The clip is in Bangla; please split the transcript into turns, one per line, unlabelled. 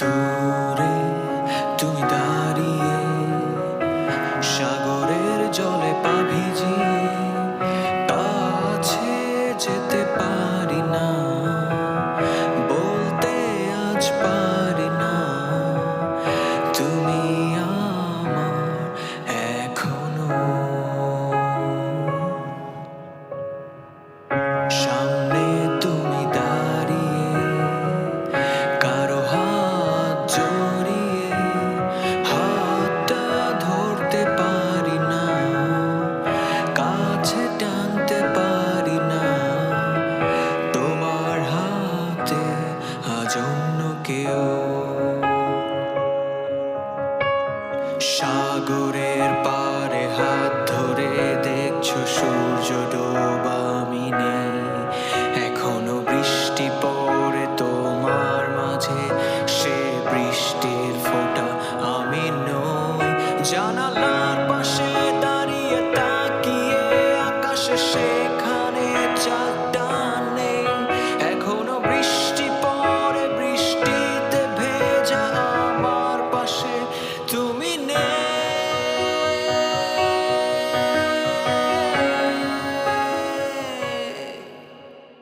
দূরে তুমি দাঁড়িয়ে সাগরের জলে পা ভিজিয়ে, কাছে যেতে পারি না, বলতে আজ পারি না তুমি আমার এখনো। সামনে তুমি দাঁড়িয়ে কারো হাত জড়িয়ে, হাতটা ধরতে পারি না, কাছে টানতে পারি না তোমার হাতে আজ অন্য কেউ। সাগরের পারে হাত ধরে দেখছো সূর্য ডোবা, আমি নেই এখনো বৃষ্টি পড়ে তোমার মাঝে, সে বৃষ্টির ফোঁটা আমি নই। জানালা